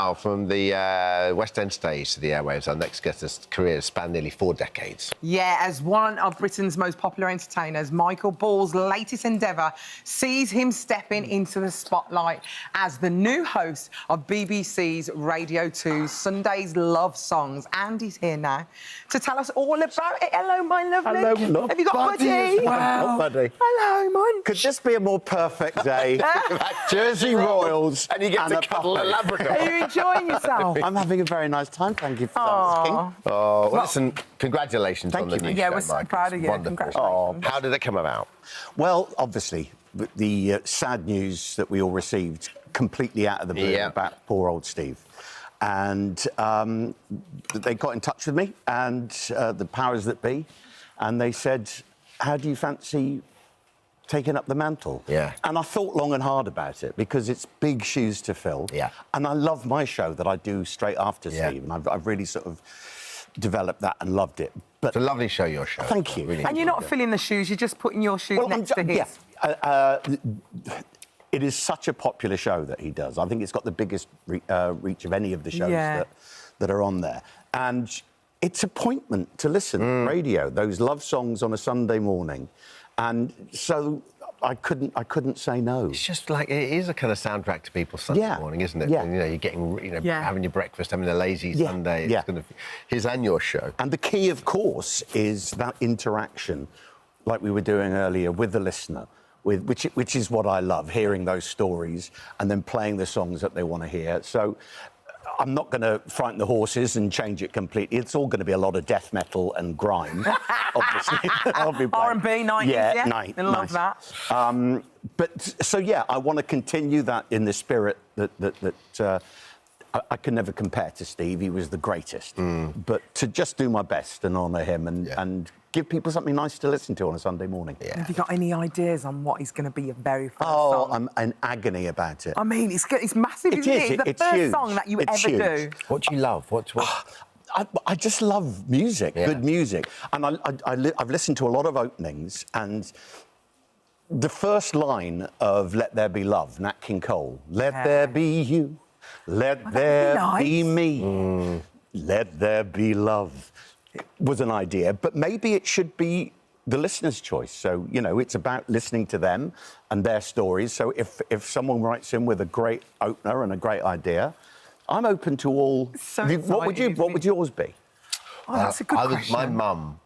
now from the West End stage to the airwaves, our next guest's career has spanned nearly 4 decades. Yeah, as one of Britain's most popular entertainers, Michael Ball's latest endeavour sees him stepping into the spotlight as the new host of BBC's Radio 2's Sunday's Love Songs. And he's here now to tell us all about it. Hello, my lovely. Hello, love. Have you got Buddy? Wow. Buddy. Hello, man. Could this be a more perfect day? Jersey Royals and you get to cuddle a Labrador. Are you enjoying yourself? I'm having a very nice time, thank you for asking. Oh, well, listen, congratulations on the you, new mate. Yeah, show, we're Mike. proud of It's you. wonderful. Congratulations. How did it come about? Well, obviously, the sad news that we all received completely out of the blue about poor old Steve. And they got in touch with me and the powers that be, and they said, how do you fancy taking up the mantle? Yeah. And I thought long and hard about it because it's big shoes to fill. Yeah. And I love my show that I do straight after Steve, and I've really sort of developed that and loved it. But It's a lovely show, your show. thank you. Really And you're not filling the shoes, you're just putting your shoes next to his. Yeah. It is such a popular show that he does. I think it's got the biggest reach of any of the shows that are on there. And it's appointment to listen, radio, those love songs on a Sunday morning. And so I couldn't say no. It's just like, it is a kind of soundtrack to people's Sunday morning, isn't it? Yeah. And, you know, you're getting, having your breakfast, having a lazy Sunday. It's kind of his and your show. And the key, of course, is that interaction, like we were doing earlier, with the listener, which is what I love, hearing those stories and then playing the songs that they want to hear. So I'm not going to frighten the horses and change it completely. It's all going to be a lot of death metal and grime, obviously. R&B, 90s, yeah. I love that. But, so, yeah, I want to continue that in the spirit that I can never compare to Steve. He was the greatest. But to just do my best and honour him and give people something nice to listen to on a Sunday morning. Yeah. Have you got any ideas on what is going to be your very first song? Oh, I'm in agony about it. I mean, it's massive, isn't it? It's the first song that you ever do. What do you love? I just love music, good music. And I've listened to a lot of openings, and the first line of Let There Be Love, Nat King Cole, let there be you, let there be me, let there be love, was an idea, but maybe it should be the listener's choice. So, you know, it's about listening to them and their stories. So if someone writes in with a great opener and a great idea, I'm open to all. So what would yours be? Oh, that's a good question. My mum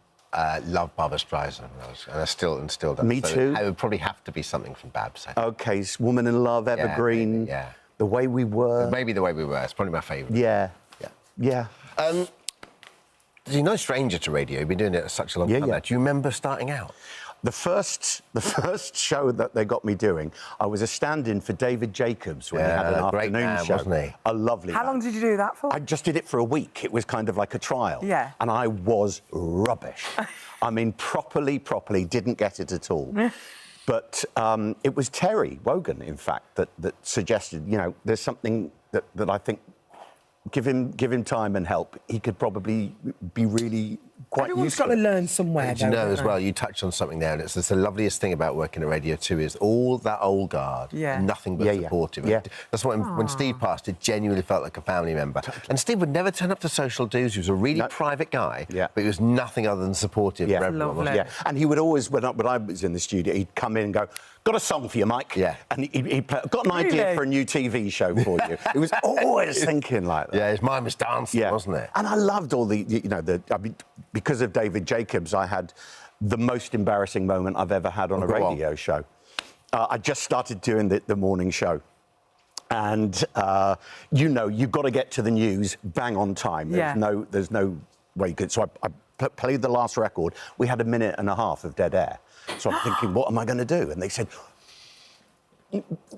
loved Barbra Streisand, and I still does. Me too. It would probably have to be something from Babs. Okay, Woman in Love, Evergreen. Yeah. The Way We Were. Maybe The Way We Were. It's probably my favourite. Yeah. You're no stranger to radio. You've been doing it for such a long time now. Do you remember starting out? The first show that they got me doing, I was a stand-in for David Jacobs when he had an afternoon show. Wasn't he? A lovely How long did you do that for? I just did it for a week. It was kind of like a trial. Yeah. And I was rubbish. I mean, properly didn't get it at all. But it was Terry Wogan, in fact, that suggested, you know, there's something that I think, give him time and help, he could probably be really quite Everyone's useful. got to learn somewhere, Do you know as well, you touched on something there, and it's the loveliest thing about working at Radio 2 is all that old guard, nothing but supportive. Yeah. That's what, when Steve passed, it genuinely felt like a family member. And Steve would never turn up to social dues. He was a really private guy, but he was nothing other than supportive for everyone. Lovely. And he would always, when I was in the studio, he'd come in and go, got a song for you, Mike. Yeah. And he'd play, got an idea for a new TV show for you. He was always thinking like that. Yeah, his mind was dancing, wasn't it? And I loved all I mean, because of David Jacobs, I had the most embarrassing moment I've ever had on a radio show. I just started doing the morning show. And, you know, you've got to get to the news bang on time. There's no way you could. So I played the last record. We had 1.5 minutes of dead air. So I'm thinking, what am I going to do? And they said,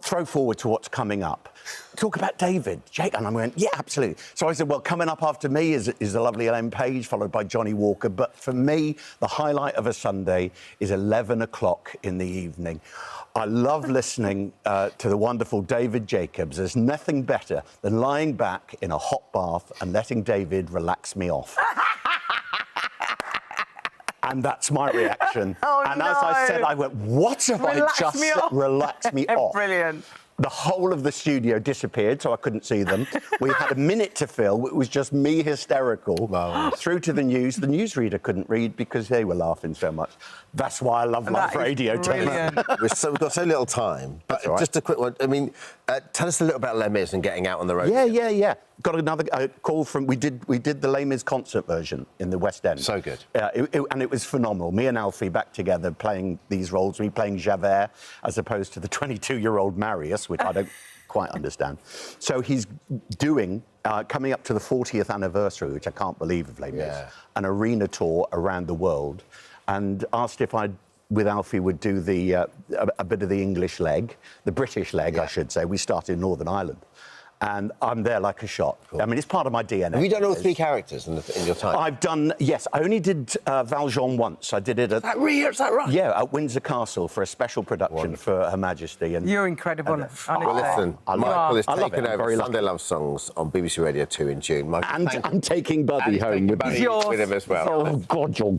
throw forward to what's coming up. Talk about David, Jake. And I went, yeah, absolutely. So I said, well, coming up after me is the lovely Elaine Page, followed by Johnny Walker. But for me, the highlight of a Sunday is 11 o'clock in the evening. I love listening to the wonderful David Jacobs. There's nothing better than lying back in a hot bath and letting David relax me off. And that's my reaction. And as I said, I went, what have I just said? Relax me off. Brilliant. The whole of the studio disappeared, so I couldn't see them. We had a minute to fill. It was just me hysterical. Through to the news. The newsreader couldn't read because they were laughing so much. That's why I love live radio. We've got so little time. But just a quick one. I mean, tell us a little about Les Mis and getting out on the road. Yeah. Got another call from... We did the Les Mis concert version in the West End. So good. And it was phenomenal. Me and Alfie back together playing these roles. Me playing Javert as opposed to the 22-year-old Marius, which I don't quite understand. So he's doing, coming up to the 40th anniversary, which I can't believe of Les Mis, an arena tour around the world, and asked if I'd, with Alfie, would do a bit of the English leg, the British leg, I should say. We started in Northern Ireland. And I'm there like a shot. Cool. I mean, it's part of my DNA. Have you done all 3 characters in your time? I've done, yes. I only did Valjean once. I did it at... Is that right? Yeah, at Windsor Castle for a special production for Her Majesty. And you're incredible. Well, listen, Michael is taking over Sunday lucky. Love Songs on BBC Radio 2 in June. Michael, and I'm taking Buddy home with me. With him as well. Oh, God, you're